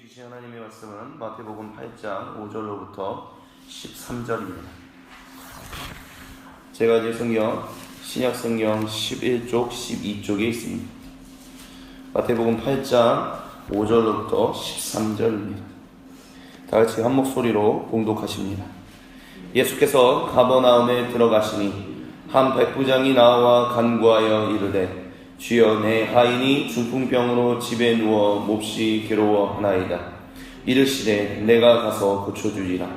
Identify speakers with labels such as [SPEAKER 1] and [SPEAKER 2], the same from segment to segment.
[SPEAKER 1] 주신 하나님의 말씀은 마태복음 8장 5절로부터 13절입니다. 제가 제 성경 신약성경 11쪽 12쪽에 있습니다. 마태복음 8장 5절로부터 13절입니다. 다같이 한 목소리로 봉독하십니다. 예수께서 가버나움에 들어가시니 한 백부장이 나와 간구하여 이르되 주여, 내 하인이 중풍병으로 집에 누워 몹시 괴로워하나이다. 이르시되 내가 가서 고쳐주리라.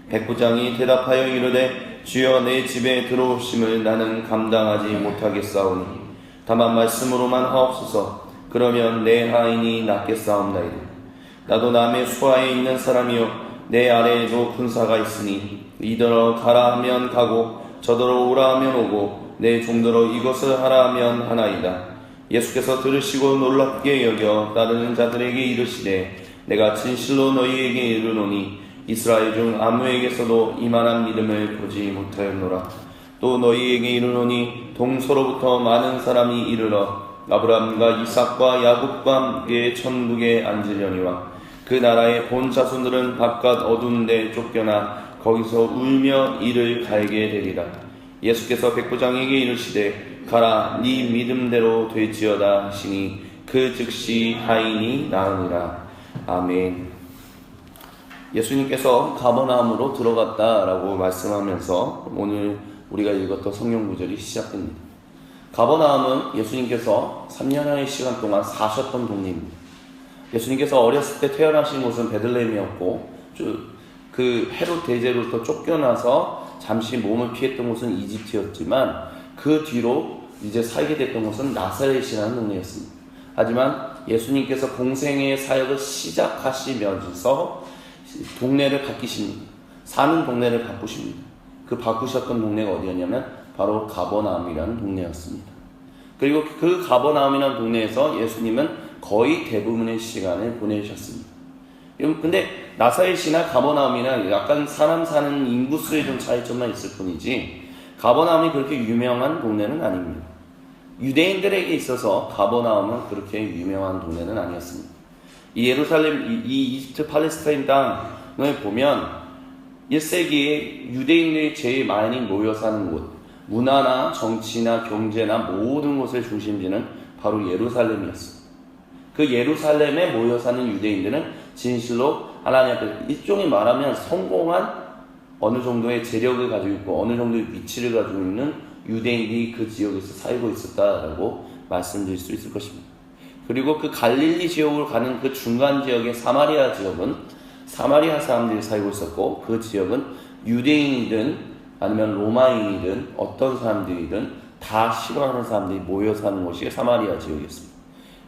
[SPEAKER 1] 백부장이 대답하여 이르되 주여, 내 집에 들어오심을 나는 감당하지 못하겠사오니 다만 말씀으로만 하옵소서. 그러면 내 하인이 낫겠사옵나이다. 나도 남의 수하에 있는 사람이요 내 아래에도 군사가 있으니 이더러 가라 하면 가고 저더러 오라 하면 오고 내 종더러 이것을 하라 하면 하나이다. 예수께서 들으시고 놀랍게 여겨 따르는 자들에게 이르시되 내가 진실로 너희에게 이르노니 이스라엘 중 아무에게서도 이만한 믿음을 보지 못하였노라. 또 너희에게 이르노니 동서로부터 많은 사람이 이르러 아브라함과 이삭과 야곱과 함께 천국에 앉으려니와 그 나라의 본 자손들은 바깥 어두운 데 쫓겨나 거기서 울며 이를 갈게 되리라. 예수께서 백부장에게 이르시되 가라, 네 믿음대로 되지어다 하시니 그 즉시 하인이 나으니라. 아멘. 예수님께서 가버나움으로 들어갔다라고 말씀하면서 오늘 우리가 읽었던 성경 구절이 시작됩니다. 가버나움은 예수님께서 3년의 시간 동안 사셨던 동네입니다. 예수님께서 어렸을 때 태어나신 곳은 베들레헴이었고 그 헤롯 대제로부터 쫓겨나서 잠시 몸을 피했던 곳은 이집트였지만 그 뒤로 이제 살게 됐던 곳은 나사렛이라는 동네였습니다. 하지만 예수님께서 공생의 사역을 시작하시면서 동네를 바뀌십니다. 사는 동네를 바꾸십니다. 그 바꾸셨던 동네가 어디였냐면 바로 가버나움이라는 동네였습니다. 그리고 그 가버나움이라는 동네에서 예수님은 거의 대부분의 시간을 보내셨습니다. 근데 나사렛이나 가버나움이나 약간 사람 사는 인구수에 좀 차이점만 있을 뿐이지 가버나움이 그렇게 유명한 동네는 아닙니다. 유대인들에게 있어서 가버나움은 그렇게 유명한 동네는 아니었습니다. 이 예루살렘, 이 이집트 팔레스타인 땅을 보면 1세기에 유대인들이 제일 많이 모여 사는 곳, 문화나 정치나 경제나 모든 것의 중심지는 바로 예루살렘이었습니다. 그 예루살렘에 모여 사는 유대인들은 진실로 하나님 앞에 일종의 말하면 성공한 어느 정도의 재력을 가지고 있고 어느 정도의 위치를 가지고 있는 유대인이 그 지역에서 살고 있었다라고 말씀드릴 수 있을 것입니다. 그리고 그 갈릴리 지역으로 가는 그 중간 지역의 사마리아 지역은 사마리아 사람들이 살고 있었고 그 지역은 유대인이든 아니면 로마인이든 어떤 사람들이든 다 싫어하는 사람들이 모여 사는 곳이 사마리아 지역이었습니다.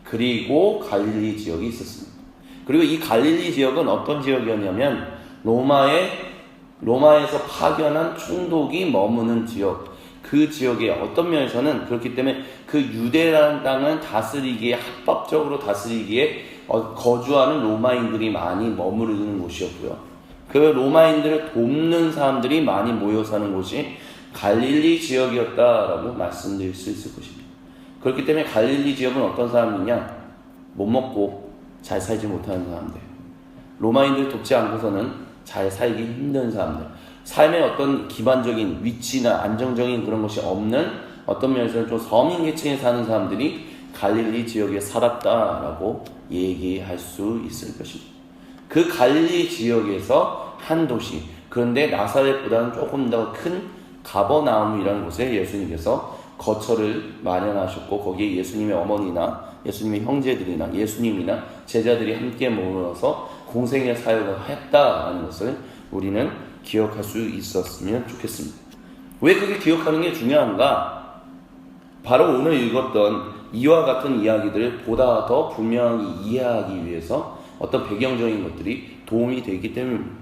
[SPEAKER 1] 그리고 갈릴리 지역이 있었습니다. 그리고 이 갈릴리 지역은 어떤 지역이었냐면 로마에서 파견한 총독이 머무는 지역, 그 지역의 어떤 면에서는 그렇기 때문에 그 유대라는 땅을 다스리기에 합법적으로 다스리기에 거주하는 로마인들이 많이 머무르는 곳이었고요. 그 로마인들을 돕는 사람들이 많이 모여 사는 곳이 갈릴리 지역이었다라고 말씀드릴 수 있을 것입니다. 그렇기 때문에 갈릴리 지역은 어떤 사람이냐? 못 먹고 잘 살지 못하는 사람들, 로마인들 돕지 않고서는 잘 살기 힘든 사람들, 삶의 어떤 기반적인 위치나 안정적인 그런 것이 없는 어떤 면에서는 좀 서민 계층에 사는 사람들이 갈릴리 지역에 살았다라고 얘기할 수 있을 것입니다. 그 갈릴리 지역에서 한 도시, 그런데 나사렛보다는 조금 더 큰 가버나움이라는 곳에 예수님께서 거처를 마련하셨고 거기에 예수님의 어머니나 예수님의 형제들이나 예수님이나 제자들이 함께 머물러서 공생의 사역을 했다라는 것을 우리는 기억할 수 있었으면 좋겠습니다. 왜 그게 기억하는 게 중요한가? 바로 오늘 읽었던 이와 같은 이야기들을 보다 더 분명히 이해하기 위해서 어떤 배경적인 것들이 도움이 되기 때문입니다.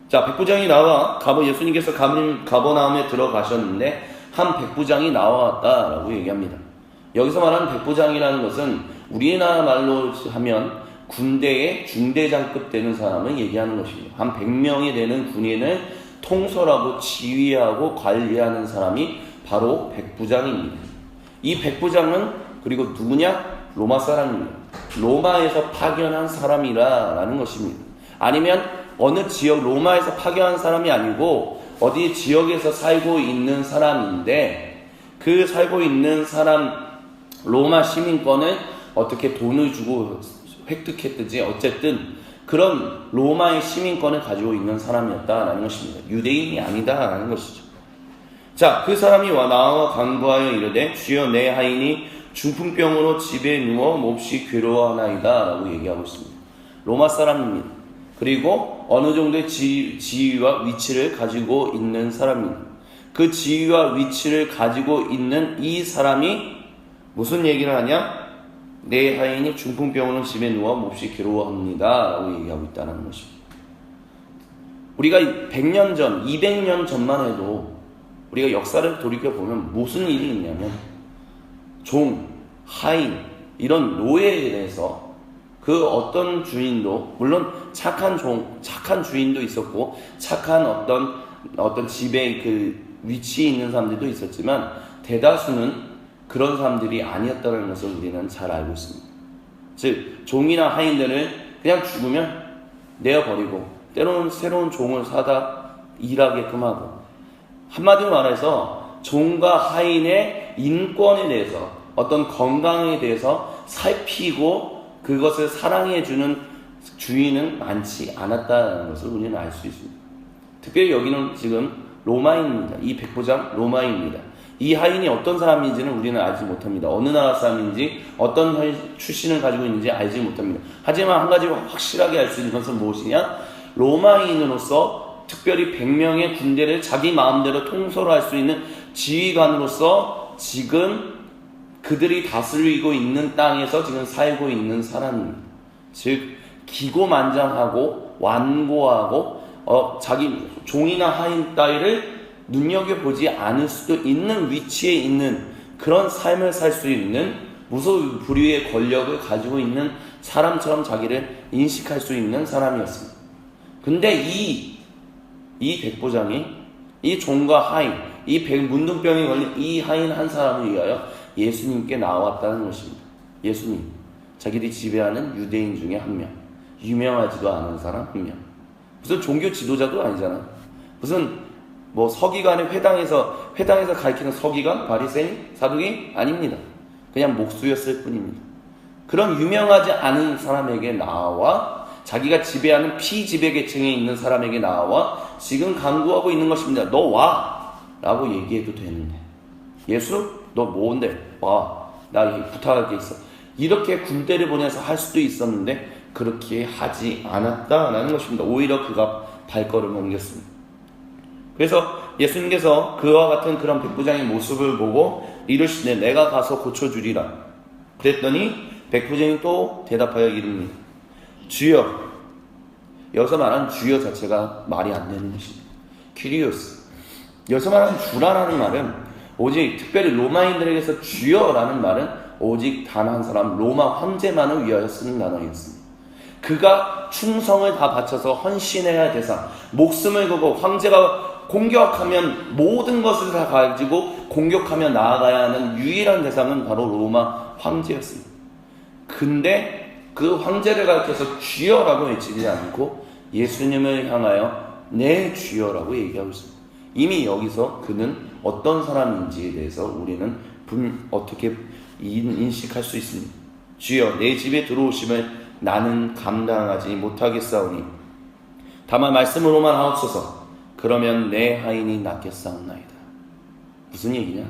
[SPEAKER 1] 자, 백부장이 나와 예수님께서 가버나움에 들어가셨는데 한 백부장이 나왔다라고 얘기합니다. 여기서 말하는 백부장이라는 것은 우리나라 말로 하면 군대의 중대장급 되는 사람을 얘기하는 것입니다. 한 100명이 되는 군인을 통솔하고 지휘하고 관리하는 사람이 바로 백부장입니다. 이 백부장은 그리고 누구냐? 로마 사람입니다. 로마에서 파견한 사람이라는 것입니다. 아니면 어느 지역 로마에서 파견한 사람이 아니고 어디 지역에서 살고 있는 사람인데 그 살고 있는 사람 로마 시민권을 어떻게 돈을 주고 획득했든지 어쨌든 그런 로마의 시민권을 가지고 있는 사람이었다라는 것입니다. 유대인이 아니다라는 것이죠. 자, 그 사람이 나와 간구하여 이르되 주여 내 하인이 중풍병으로 집에 누워 몹시 괴로워하나이다 라고 얘기하고 있습니다. 로마 사람입니다. 그리고 어느 정도의 지위와 위치를 가지고 있는 사람입니다. 그 지위와 위치를 가지고 있는 이 사람이 무슨 얘기를 하냐? 내 하인이 중풍병으로 집에 누워 몹시 괴로워합니다 라고 얘기하고 있다는 것입니다. 우리가 100년 전, 200년 전만 해도 우리가 역사를 돌이켜보면 무슨 일이 있냐면 종, 하인, 이런 노예에 대해서 그 어떤 주인도 물론 착한 주인도 있었고 착한 어떤 집에 그 위치에 있는 사람들도 있었지만 대다수는 그런 사람들이 아니었다는 것을 우리는 잘 알고 있습니다. 즉 종이나 하인들을 그냥 죽으면 내어버리고 때로는 새로운 종을 사다 일하게끔 하고 한마디로 말해서 종과 하인의 인권에 대해서 어떤 건강에 대해서 살피고 그것을 사랑해주는 주인은 많지 않았다는 것을 우리는 알 수 있습니다. 특별히 여기는 지금 로마인입니다. 이 백부장 로마인입니다. 이 하인이 어떤 사람인지는 우리는 알지 못합니다. 어느 나라 사람인지 어떤 출신을 가지고 있는지 알지 못합니다. 하지만 한 가지 확실하게 알 수 있는 것은 무엇이냐? 로마인으로서 특별히 100명의 군대를 자기 마음대로 통솔할 수 있는 지휘관으로서 지금 그들이 다스리고 있는 땅에서 지금 살고 있는 사람입니다. 즉 기고만장하고 완고하고 자기 종이나 하인 따위를 눈여겨보지 않을 수도 있는 위치에 있는 그런 삶을 살 수 있는 무소불위의 권력을 가지고 있는 사람처럼 자기를 인식할 수 있는 사람이었습니다. 근데 이 백부장이 이 종과 하인, 이 문둥병에 걸린 이 하인 한 사람을 위하여 예수님께 나왔다는 것입니다. 예수님, 자기들이 지배하는 유대인 중에 한 명, 유명하지도 않은 사람 한 명, 무슨 종교 지도자도 아니잖아. 무슨 서기관의 회당에서 가르치는 서기관, 바리새인, 사두개인 아닙니다. 그냥 목수였을 뿐입니다. 그런 유명하지 않은 사람에게 나와 자기가 지배하는 피지배 계층에 있는 사람에게 나와 지금 간구하고 있는 것입니다. 너 와! 라고 얘기해도 되는데 예수? 너 뭔데? 와, 나 부탁할 게 있어. 이렇게 군대를 보내서 할 수도 있었는데 그렇게 하지 않았다라는 것입니다. 오히려 그가 발걸음을 옮겼습니다. 그래서 예수님께서 그와 같은 그런 백부장의 모습을 보고 이르시되 내가 가서 고쳐주리라. 그랬더니 백부장이 또 대답하여 이릅니다. 주여. 여기서 말하는 주여 자체가 말이 안 되는 것입니다. 퀴리오스. 여기서 말하는 주라는 말은 오직 특별히 로마인들에게서 주여라는 말은 오직 단 한 사람 로마 황제만을 위하여 쓰는 단어였습니다. 그가 충성을 다 바쳐서 헌신해야 할 대상, 목숨을 걸고 황제가 공격하면 모든 것을 다 가지고 공격하며 나아가야 하는 유일한 대상은 바로 로마 황제였습니다. 근데 그 황제를 가르쳐서 주여라고 외치지 않고 예수님을 향하여 내 주여라고 얘기하고 있습니다. 이미 여기서 그는 어떤 사람인지에 대해서 우리는 어떻게 인식할 수 있습니다. 주여 내 집에 들어오심을 나는 감당하지 못하겠사오니 다만 말씀으로만 하옵소서. 그러면 내 하인이 낫겠사옵나이다. 무슨 얘기냐?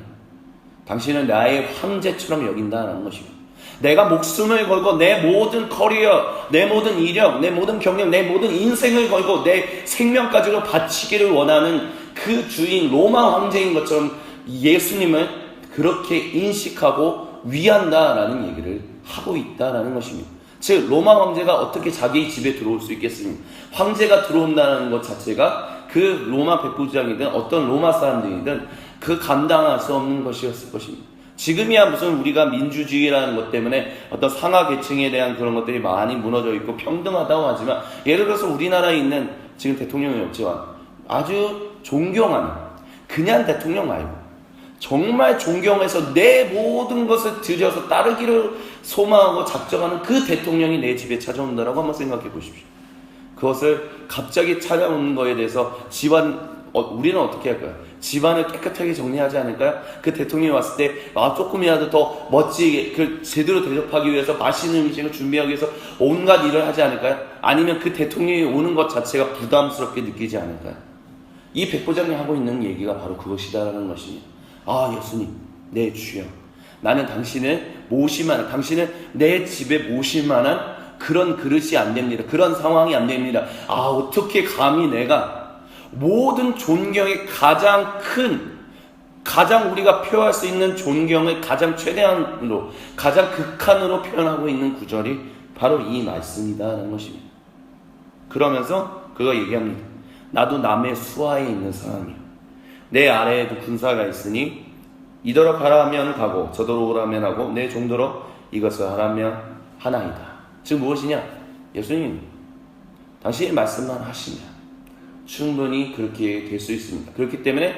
[SPEAKER 1] 당신은 나의 황제처럼 여긴다는 것입니다. 내가 목숨을 걸고 내 모든 커리어, 내 모든 이력, 내 모든 경력, 내 모든 인생을 걸고 내 생명까지도 바치기를 원하는 그 주인 로마 황제인 것처럼 예수님을 그렇게 인식하고 위한다라는 얘기를 하고 있다라는 것입니다. 즉 로마 황제가 어떻게 자기 집에 들어올 수 있겠습니까? 황제가 들어온다는 것 자체가 그 로마 백부장이든 어떤 로마 사람들이든 그 감당할 수 없는 것이었을 것입니다. 지금이야 무슨 우리가 민주주의라는 것 때문에 어떤 상하 계층에 대한 그런 것들이 많이 무너져 있고 평등하다고 하지만 예를 들어서 우리나라에 있는 지금 대통령이 없지만 아주 존경하는 그냥 대통령 말고 정말 존경해서 내 모든 것을 들여서 따르기를 소망하고 작정하는 그 대통령이 내 집에 찾아온다라고 한번 생각해 보십시오. 그것을 갑자기 찾아오는 거에 대해서 우리는 어떻게 할까요? 집안을 깨끗하게 정리하지 않을까요? 그 대통령이 왔을 때 조금이라도 더 멋지게 제대로 대접하기 위해서 맛있는 음식을 준비하기 위해서 온갖 일을 하지 않을까요? 아니면 그 대통령이 오는 것 자체가 부담스럽게 느끼지 않을까요? 이 백부장이 하고 있는 얘기가 바로 그것이다라는 것입니다. 예수님, 내 주여, 나는 당신을 내 집에 모실 만한 그런 그릇이 안 됩니다. 그런 상황이 안 됩니다. 어떻게 감히 내가 모든 존경의 가장 우리가 표현할 수 있는 존경을 가장 최대한으로, 가장 극한으로 표현하고 있는 구절이 바로 이 말씀이다라는 것입니다. 그러면서 그거 얘기합니다. 나도 남의 수하에 있는 사람이요, 내 아래에도 군사가 있으니 이더러 가라 하면 가고 저더러 오라 하면 하고 내 종더러 이것을 하라면 하나이다. 즉 무엇이냐? 예수님, 당신이 말씀만 하시면 충분히 그렇게 될 수 있습니다. 그렇기 때문에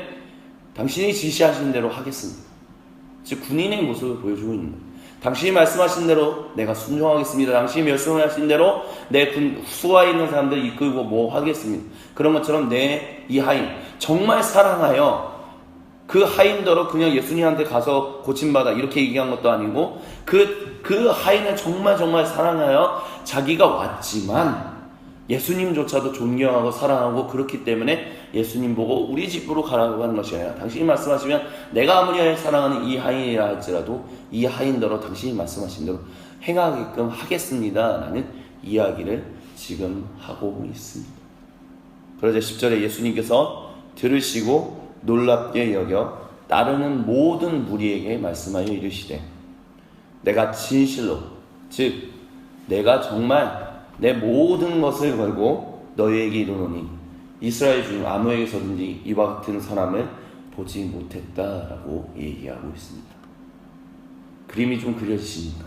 [SPEAKER 1] 당신이 지시하신 대로 하겠습니다. 즉 군인의 모습을 보여주고 있는 거예요. 당신이 말씀하신 대로 내가 순종하겠습니다. 당신이 말씀하신 대로 내 수하에 있는 사람들 이끌고 뭐 하겠습니다. 그런 것처럼 내 이 하인 정말 사랑하여 그 하인더러 그냥 예수님한테 가서 고침받아 이렇게 얘기한 것도 아니고 그 하인을 정말 사랑하여 자기가 왔지만 예수님조차도 존경하고 사랑하고 그렇기 때문에 예수님 보고 우리 집으로 가라고 하는 것이 아니라 당신이 말씀하시면 내가 아무리 사랑하는 이 하인이라 할지라도 이 하인더러 당신이 말씀하신 대로 행하게끔 하겠습니다 라는 이야기를 지금 하고 있습니다. 그러자 10절에 예수님께서 들으시고 놀랍게 여겨 따르는 모든 무리에게 말씀하여 이르시되 내가 진실로, 즉 내가 정말 내 모든 것을 걸고 너희에게 이르노니 이스라엘 중 아무에게서든지 이와 같은 사람을 보지 못했다라고 얘기하고 있습니다. 그림이 좀 그려지십니까?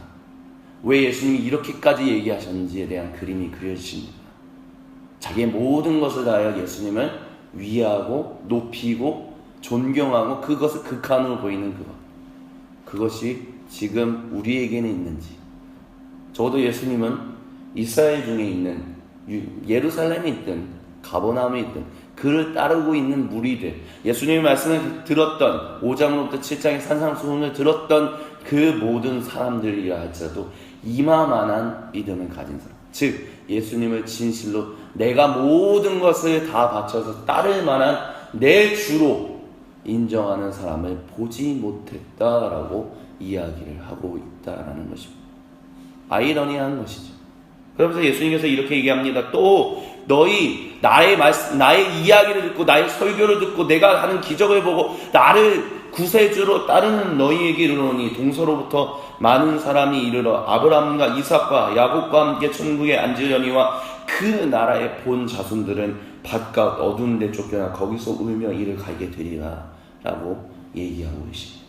[SPEAKER 1] 왜 예수님이 이렇게까지 얘기하셨는지에 대한 그림이 그려지십니까? 자기의 모든 것을 다하여 예수님을 위하고 높이고 존경하고 그것을 극한으로 보이는 그것이 지금 우리에게는 있는지, 적어도 예수님은 이스라엘 중에 있는 예루살렘에 있든 가버나움에 있든 그를 따르고 있는 무리들, 예수님의 말씀을 들었던 5장으로부터 7장의 산상수훈을 들었던 그 모든 사람들이라 할지라도 이마만한 믿음을 가진 사람, 즉 예수님을 진실로 내가 모든 것을 다 바쳐서 따를 만한 내 주로 인정하는 사람을 보지 못했다라고 이야기를 하고 있다라는 것입니다. 아이러니한 것이죠. 그러면서 예수님께서 이렇게 얘기합니다. 또 너희 나의 이야기를 듣고 나의 설교를 듣고 내가 하는 기적을 보고 나를 구세주로 따르는 너희에게 이르노니 동서로부터 많은 사람이 이르러 아브라함과 이삭과 야곱과 함께 천국에 앉으려니와 그 나라의 본 자손들은 바깥 어두운 데 쫓겨나 거기서 울며 이를 갈게 되리라 라고 얘기하고 계십니다.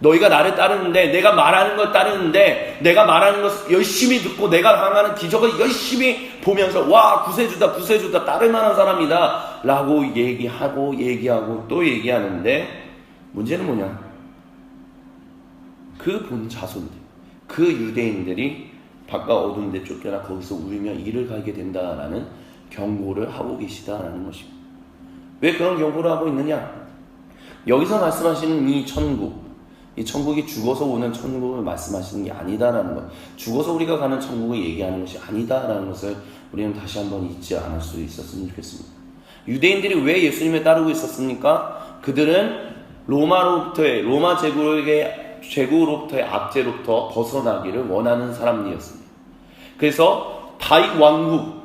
[SPEAKER 1] 너희가 나를 따르는데, 내가 말하는 걸 따르는데, 내가 말하는 것을 열심히 듣고 내가 당하는 기적을 열심히 보면서 와 구세주다 따를 만한 사람이다 라고 얘기하고 또 얘기하는데, 문제는 뭐냐? 그 본 자손들, 그 유대인들이 바깥 어두운 데 쫓겨나 거기서 울며 이를 갈게 된다라는 경고를 하고 계시다라는 것입니다. 왜 그런 경고를 하고 있느냐? 여기서 말씀하시는 이 천국이 죽어서 오는 천국을 말씀하시는 게 아니다라는 것, 죽어서 우리가 가는 천국을 얘기하는 것이 아니다라는 것을 우리는 다시 한번 잊지 않을 수 있었으면 좋겠습니다. 유대인들이 왜 예수님을 따르고 있었습니까? 그들은 로마 제국으로부터의 압제로부터 벗어나기를 원하는 사람이었습니다. 그래서 다윗 왕국,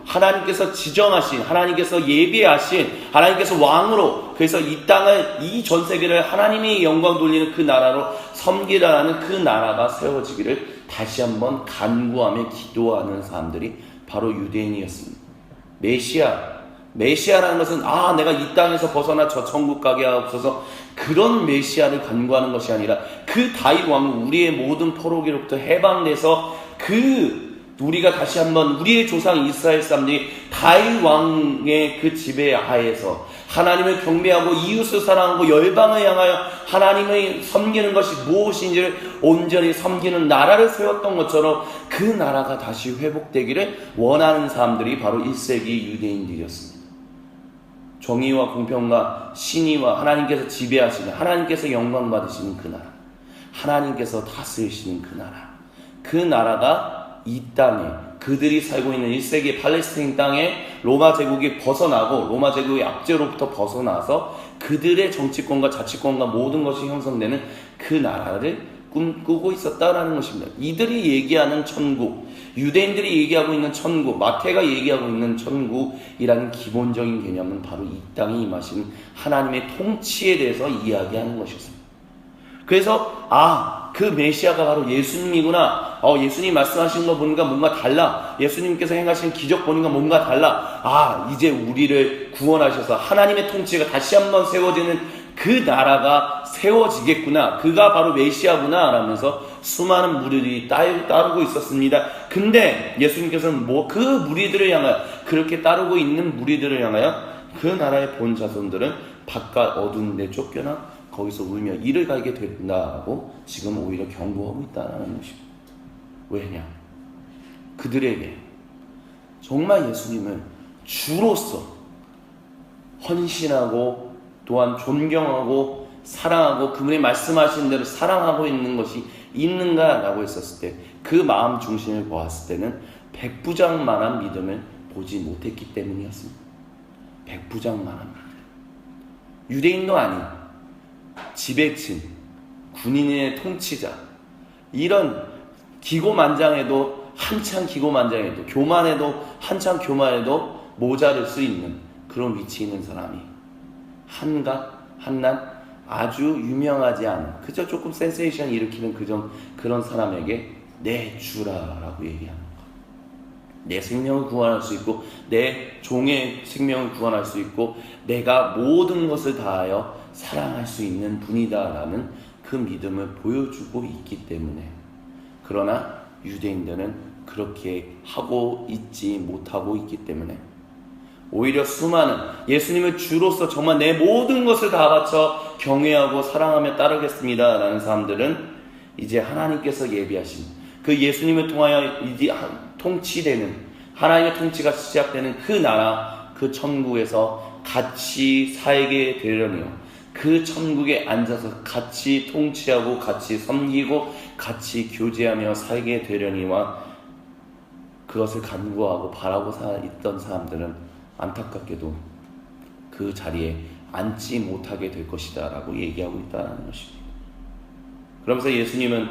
[SPEAKER 1] 하나님께서 지정하신, 하나님께서 예비하신, 하나님께서 왕으로, 그래서 이 땅을, 이 전 세계를 하나님의 영광 돌리는 그 나라로 섬기라는 그 나라가 세워지기를 다시 한번 간구하며 기도하는 사람들이 바로 유대인이었습니다. 메시아라는 것은 내가 이 땅에서 벗어나 저 천국 가게 하옵소서, 그런 메시아를 간구하는 것이 아니라 그 다윗 왕국, 우리의 모든 포로기로부터 해방돼서 우리가 다시 한번 우리의 조상 이스라엘 사람들이 다윗 왕의 그 지배 하에서 하나님을 경배하고 이웃을 사랑하고 열방을 향하여 하나님을 섬기는 것이 무엇인지를 온전히 섬기는 나라를 세웠던 것처럼 그 나라가 다시 회복되기를 원하는 사람들이 바로 1세기 유대인들이었습니다. 정의와 공평과 신의와 하나님께서 지배하시는, 하나님께서 영광 받으시는 그 나라, 하나님께서 다스리시는 그 나라, 그 나라가 이 땅에 그들이 살고 있는 1세기 팔레스타인 땅에 로마 제국이 벗어나고 로마 제국의 압제로부터 벗어나서 그들의 정치권과 자치권과 모든 것이 형성되는 그 나라를 꿈꾸고 있었다라는 것입니다. 이들이 얘기하는 천국, 유대인들이 얘기하고 있는 천국, 마태가 얘기하고 있는 천국이라는 기본적인 개념은 바로 이 땅에 임하신 하나님의 통치에 대해서 이야기하는 것이었습니다. 그래서 그 메시아가 바로 예수님이구나. 예수님 말씀하시는 거 보니까 뭔가 달라. 예수님께서 행하신 기적 보니까 뭔가 달라. 이제 우리를 구원하셔서 하나님의 통치가 다시 한번 세워지는 그 나라가 세워지겠구나. 그가 바로 메시아구나 라면서 수많은 무리들이 따르고 있었습니다. 근데 예수님께서는 그 무리들을 향하여, 그렇게 따르고 있는 무리들을 향하여 그 나라의 본 자손들은 바깥 어두운 데 쫓겨나 거기서 울며 이를 갈게 된다고 지금 오히려 경고하고 있다는 것입니다. 왜냐? 그들에게 정말 예수님을 주로서 헌신하고 또한 존경하고 사랑하고 그분이 말씀하신 대로 사랑하고 있는 것이 있는가라고 했었을 때 그 마음 중심을 보았을 때는 백부장만한 믿음을 보지 못했기 때문이었습니다. 백부장만한 믿음. 유대인도 아닌 지배층, 군인의 통치자, 이런 기고만장해도 한참 기고만장해도 교만해도 한참 교만해도 모자랄 수 있는 그런 위치에 있는 사람이 한낱 아주 유명하지 않은, 그저 조금 센세이션 일으키는 그런 사람에게 내 주라라고 얘기하는 것. 내 생명을 구원할 수 있고 내 종의 생명을 구원할 수 있고 내가 모든 것을 다하여 사랑할 수 있는 분이다라는 그 믿음을 보여주고 있기 때문에, 그러나 유대인들은 그렇게 하고 있지 못하고 있기 때문에 오히려 수많은 예수님을 주로서 정말 내 모든 것을 다 바쳐 경외하고 사랑하며 따르겠습니다 라는 사람들은 이제 하나님께서 예비하신 그 예수님을 통하여 이제 통치되는 하나님의 통치가 시작되는 그 나라, 그 천국에서 같이 살게 되려니요, 그 천국에 앉아서 같이 통치하고 같이 섬기고 같이 교제하며 살게 되려니와 그것을 간구하고 바라고 있던 사람들은 안타깝게도 그 자리에 앉지 못하게 될 것이다 라고 얘기하고 있다는 것입니다. 그러면서 예수님은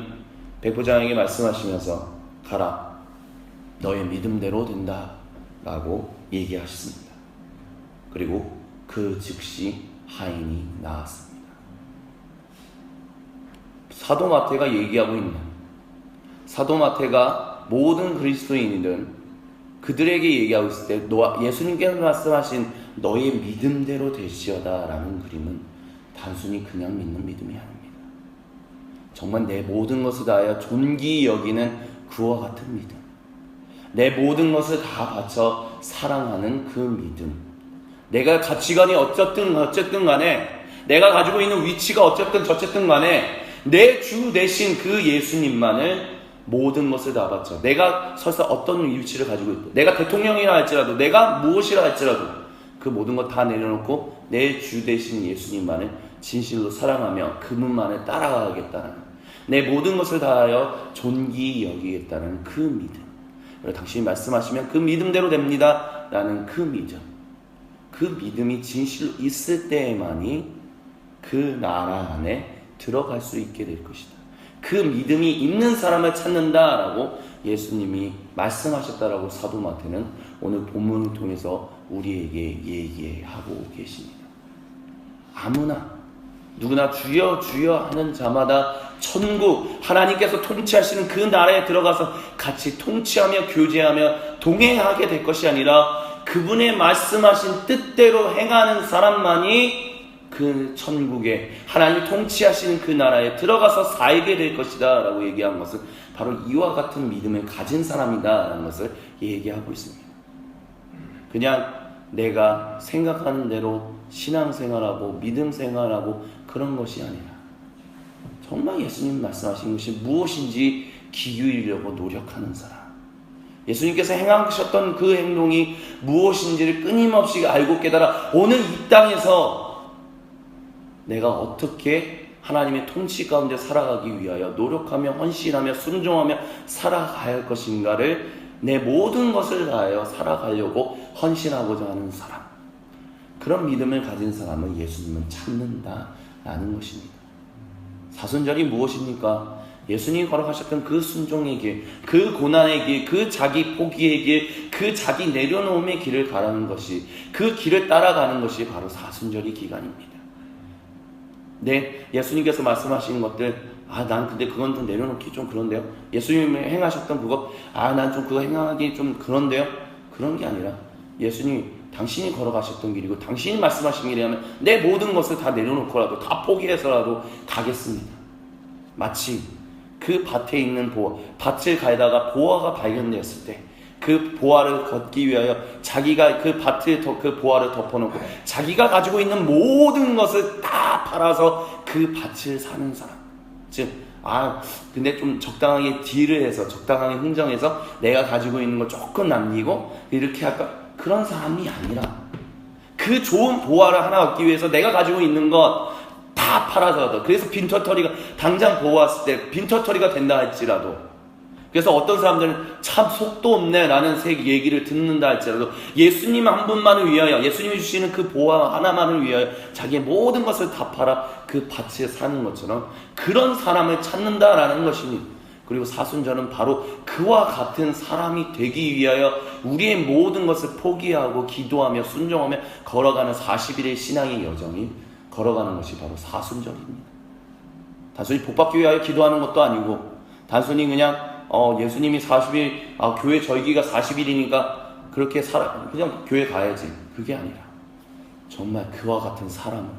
[SPEAKER 1] 백부장에게 말씀하시면서 가라, 너의 믿음대로 된다 라고 얘기하셨습니다. 그리고 그 즉시 하인이 나았습니다. 사도 마태가 얘기하고 있는, 사도 마태가 모든 그리스도인들은 그들에게 얘기하고 있을 때 예수님께서 말씀하신 너의 믿음대로 되시어다 라는 그림은 단순히 그냥 믿는 믿음이 아닙니다. 정말 내 모든 것을 다하여 존귀히 여기는 그와 같은 믿음, 내 모든 것을 다 바쳐 사랑하는 그 믿음, 내가 가치관이 어쨌든 간에, 내가 가지고 있는 위치가 어쨌든 간에 내 주 대신 그 예수님만을 모든 것을 다 바쳐, 내가 설사 어떤 위치를 가지고 있고 내가 대통령이라 할지라도 내가 무엇이라 할지라도 그 모든 것 다 내려놓고 내 주 대신 예수님만을 진실로 사랑하며 그분만을 따라가겠다는, 내 모든 것을 다하여 존귀히 여기겠다는 그 믿음, 당신이 말씀하시면 그 믿음대로 됩니다 라는 그 믿음, 그 믿음이 진실로 있을 때에만이 그 나라 안에 들어갈 수 있게 될 것이다. 그 믿음이 있는 사람을 찾는다라고 예수님이 말씀하셨다라고 사도 마태는 오늘 본문을 통해서 우리에게 얘기하고 계십니다. 아무나 누구나 주여 주여 하는 자마다 천국, 하나님께서 통치하시는 그 나라에 들어가서 같이 통치하며 교제하며 동행하게 될 것이 아니라 그분의 말씀하신 뜻대로 행하는 사람만이 그 천국에 하나님이 통치하시는 그 나라에 들어가서 살게 될 것이다 라고 얘기한 것은 바로 이와 같은 믿음을 가진 사람이다 라는 것을 얘기하고 있습니다. 그냥 내가 생각하는 대로 신앙생활하고 믿음생활하고 그런 것이 아니라 정말 예수님 말씀하신 것이 무엇인지 기울이려고 노력하는 사람, 예수님께서 행하셨던 그 행동이 무엇인지를 끊임없이 알고 깨달아 오늘 이 땅에서 내가 어떻게 하나님의 통치 가운데 살아가기 위하여 노력하며 헌신하며 순종하며 살아가야 할 것인가를 내 모든 것을 다하여 살아가려고 헌신하고자 하는 사람, 그런 믿음을 가진 사람은 예수님은 찾는다라는 것입니다. 사순절이 무엇입니까? 예수님이 걸어가셨던 그 순종의 길, 그 고난의 길, 그 자기 포기의 길, 그 자기 내려놓음의 길을 가라는 것이, 그 길을 따라가는 것이 바로 사순절의 기간입니다. 네, 예수님께서 말씀하신 것들, 난 근데 그건 좀 내려놓기 좀 그런데요. 예수님이 행하셨던 그거, 난 좀 그거 행하기 좀 그런데요. 그런 게 아니라 예수님 당신이 걸어가셨던 길이고 당신이 말씀하신 길이라면 내 모든 것을 다 내려놓고라도 다 포기해서라도 가겠습니다. 마치 그 밭에 있는 보화, 밭을 가다가 보화가 발견되었을 때 그 보화를 걷기 위하여 자기가 그 밭에 그 보화를 덮어놓고 자기가 가지고 있는 모든 것을 다 팔아서 그 밭을 사는 사람, 즉 근데 좀 적당하게 딜을 해서 적당하게 흥정해서 내가 가지고 있는 거 조금 남기고 이렇게 할까? 그런 사람이 아니라 그 좋은 보화를 하나 얻기 위해서 내가 가지고 있는 것 다 팔아서라도, 그래서 빈털터리가 당장 보았을 때 빈털터리가 된다 할지라도, 그래서 어떤 사람들은 참 속도 없네 라는 얘기를 듣는다 할지라도 예수님 한 분만을 위하여, 예수님이 주시는 그 보화 하나만을 위하여 자기의 모든 것을 다 팔아 그 밭에 사는 것처럼 그런 사람을 찾는다라는 것입니다. 그리고 사순절은 바로 그와 같은 사람이 되기 위하여 우리의 모든 것을 포기하고 기도하며 순종하며 걸어가는 40일의 신앙의 여정이 걸어가는 것이 바로 사순절입니다. 단순히 복받기 위하여 기도하는 것도 아니고 단순히 그냥 예수님이 40일 교회 절기가 40일이니까 그렇게 그냥 교회 가야지, 그게 아니라 정말 그와 같은 사람을,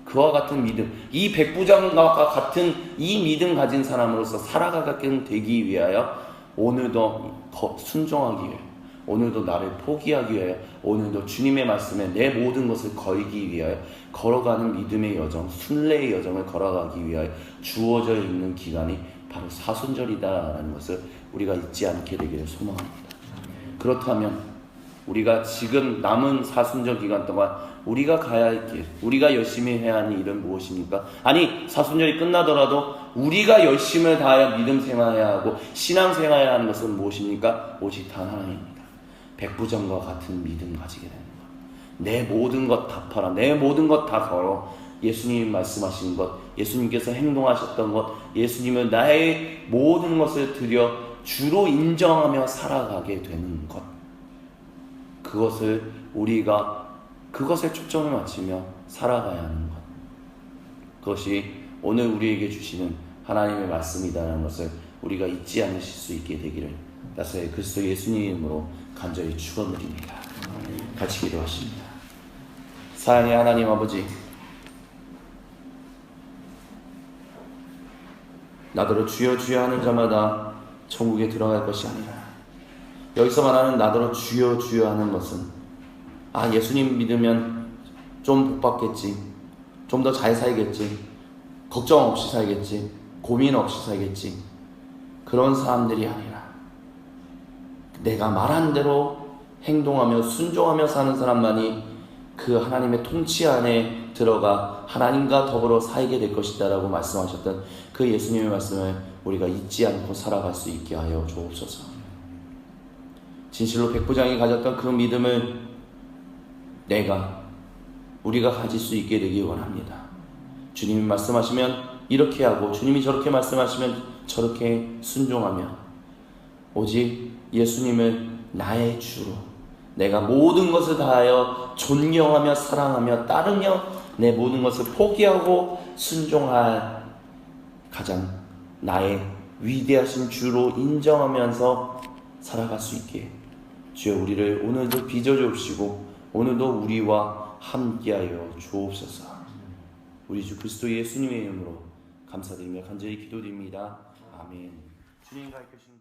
[SPEAKER 1] 그와 같은 믿음, 이 백부장과 같은 이 믿음 가진 사람으로서 살아가게 되기 위하여 오늘도 순종하기 위해, 오늘도 나를 포기하기 위하여, 오늘도 주님의 말씀에 내 모든 것을 걸기 위하여 걸어가는 믿음의 여정, 순례의 여정을 걸어가기 위하여 주어져 있는 기간이 바로 사순절이다라는 것을 우리가 잊지 않게 되기를 소망합니다. 그렇다면 우리가 지금 남은 사순절 기간 동안 우리가 가야 할 길, 우리가 열심히 해야 하는 일은 무엇입니까? 아니, 사순절이 끝나더라도 우리가 열심을 다하여 믿음 생활해야 하고 신앙 생활해야 하는 것은 무엇입니까? 오직 단 하나입니다. 백부장과 같은 믿음 가지게 되는 것. 내 모든 것 다 팔아, 내 모든 것 다 걸어 예수님이 말씀하신 것, 예수님께서 행동하셨던 것, 예수님은 나의 모든 것을 드려 주로 인정하며 살아가게 되는 것, 그것에 초점을 맞추며 살아가야 하는 것, 그것이 오늘 우리에게 주시는 하나님의 말씀이라는 것을 우리가 잊지 않으실 수 있게 되기를 나사의 그리스도 예수님 이름으로 간절히 축원드립니다. 같이 기도하십니다. 사랑의 하나님 아버지, 나더러 주여 주여 하는 자마다 천국에 들어갈 것이 아니라, 여기서 말하는 나더러 주여 주여 하는 것은 예수님 믿으면 좀 복받겠지, 좀 더 잘 살겠지, 걱정 없이 살겠지, 고민 없이 살겠지, 그런 사람들이 아니라 내가 말한 대로 행동하며 순종하며 사는 사람만이 그 하나님의 통치 안에 들어가 하나님과 더불어 살게 될 것이다 라고 말씀하셨던 그 예수님의 말씀을 우리가 잊지 않고 살아갈 수 있게 하여 주옵소서. 진실로 백부장이 가졌던 그 믿음을 우리가 가질 수 있게 되기 원합니다. 주님이 말씀하시면 이렇게 하고 주님이 저렇게 말씀하시면 저렇게 순종하며 오직 예수님을 나의 주로 내가 모든 것을 다하여 존경하며 사랑하며 따르며 내 모든 것을 포기하고 순종할 가장 나의 위대하신 주로 인정하면서 살아갈 수 있게 주여 우리를 오늘도 빚어주옵시고 오늘도 우리와 함께하여 주옵소서. 우리 주 그리스도 예수님의 이름으로 감사드리며 간절히 기도드립니다. 아멘. 주님 가르쳐 주신